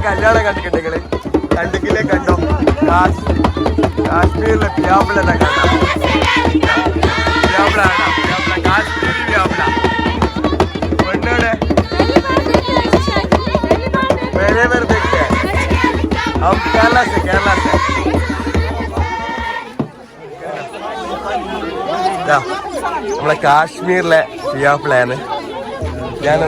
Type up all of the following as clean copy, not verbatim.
കല്യാണം കണ്ടിട്ടുണ്ടെങ്കിൽ കണ്ടിക്കില്ലേ കണ്ടോ കാശ്മീരിലെ പ്യാപ്പിളെ കണ്ടോ പ്യാപ്പിള കാശ്മീരി പ്യാപ്പിള പെണ്ണോടെ मेरे मेरे देखते हैं हम केरला से നമ്മളെ കാശ്മീരിലെ പ്യാപ്പിളയാണ് ഞാൻ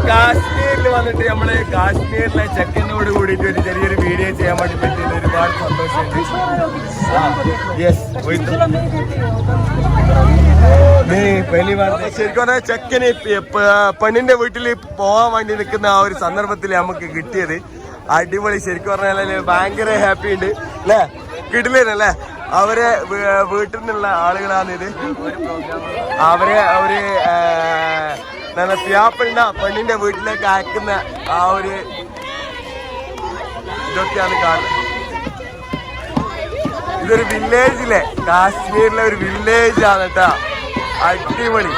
കാശ്മീരിൽ വന്നിട്ട് നമ്മള് കാശ്മീരിലെ ചെക്കനോട് കൂടിയിട്ട് ഒരു ചെറിയൊരു വീഡിയോ ചെയ്യാൻ വേണ്ടി പറ്റിയത് ഒരുപാട് സന്തോഷമുണ്ട്. ശരിക്കും പറഞ്ഞാൽ ചെക്കന് പെണ്ണിന്റെ വീട്ടിൽ പോവാൻ വേണ്ടി നിൽക്കുന്ന ആ ഒരു സന്ദർഭത്തിൽ നമുക്ക് കിട്ടിയത് അടിപൊളി. ശരിക്കും പറഞ്ഞാല് ഭയങ്കര ഹാപ്പി ഉണ്ട് അല്ലേ, കിടിലല്ലേ. അവരെ വീട്ടിൽ നിന്നുള്ള ആളുകളാണിത്. അവരെ ഒരു നല്ല പ്യാപ്പിളിന്റെ പെണ്ണിന്റെ വീട്ടിലേക്ക് അയക്കുന്ന ആ ഒരു ഇതൊക്കെയാണ് കാണുന്നത്. ഇതൊരു വില്ലേജിലെ കാശ്മീരിലെ ഒരു വില്ലേജ് ആണ് കേട്ടോ. അടിപൊളി.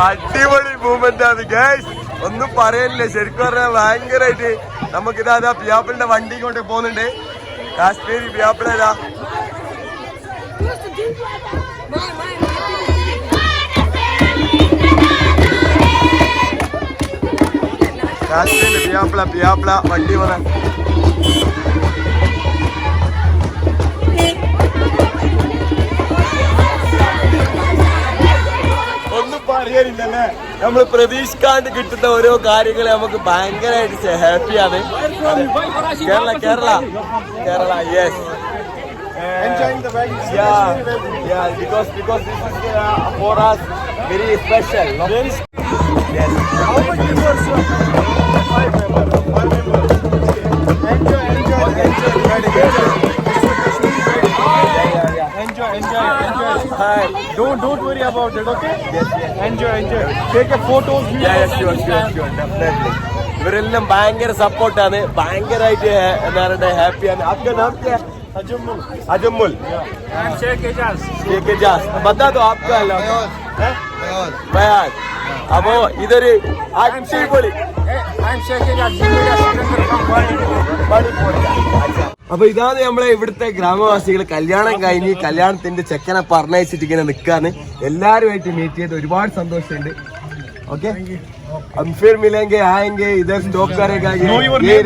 അടിപൊളി മൂവ്മെന്റ് ആണ് ഗൈസ്, ഒന്നും പറയാനില്ല. ശരിക്കും പറഞ്ഞാൽ ഭയങ്കരമായിട്ട് നമുക്കിതാ പ്യാപ്പിളിന്റെ വണ്ടി കൊണ്ട് പോകുന്നുണ്ട്. കാശ്മീരി പ്യാപ്പിളാ കാശ്മീരി പ്യാപ്പിള വണ്ടി പോണ അറിയാനില്ലല്ലേ. നമ്മൾ പ്രതീക്ഷിക്കാണ്ട് കിട്ടുന്ന ഓരോ കാര്യങ്ങൾ നമുക്ക് ഭയങ്കരമായിട്ട് ഹാപ്പിയാണ്. Kerala yes. Enjoying the wedding. Yeah, because this is for us very special. No? Very yes. How much before sir? 5 members. 1 member. Enjoy. Enjoy. Hi. Don't worry about it, okay? Yes. Enjoy. Take a photos. Yeah, sure, definitely. ഇവരെല്ലാം ഭയങ്കര സപ്പോർട്ടാണ്, ഭയങ്കരമായിട്ട് എന്താ പറയുക ഹാപ്പിയാണ്. आपका नाम क्या है? अजम्मुल. शेख एजाज. बता दो आपका बयान. अबो इधर अടിപൊളി. അപ്പൊ ഇതാണ് നമ്മളെ ഇവിടുത്തെ ഗ്രാമവാസികൾ. കല്യാണം കഴിഞ്ഞ് കല്യാണത്തിന്റെ ചെക്കനെ പറഞ്ഞയച്ചിട്ട് ഇങ്ങനെ നിൽക്കാന്ന്. എല്ലാരുമായിട്ട് മീറ്റ് ചെയ്ത് ഒരുപാട് സന്തോഷമുണ്ട്. ഓക്കെ, हम फिर मिलेंगे, आएंगे, इधर स्टॉप करेगा. ये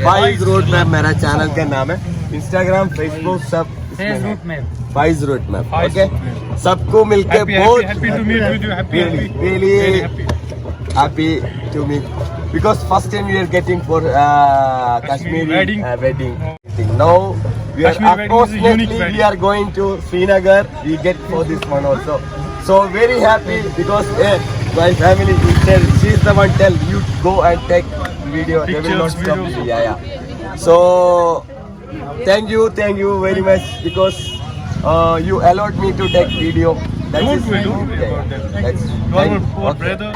faizroutemap मेरा चैनल का नाम है. इंस्टाग्राम, फेसबुक सब faizroutemap. ओके, सबको मिलके बहुत happy to meet with you. Happy to meet because first time we are getting for Kashmiri wedding. Now we are unfortunately we are going to Srinagar. We get for this one also. So very happy because my family said she's the one tell you go and take video. They will not stop you. Yeah. So thank you very much because you allowed me to take video. That's our brother.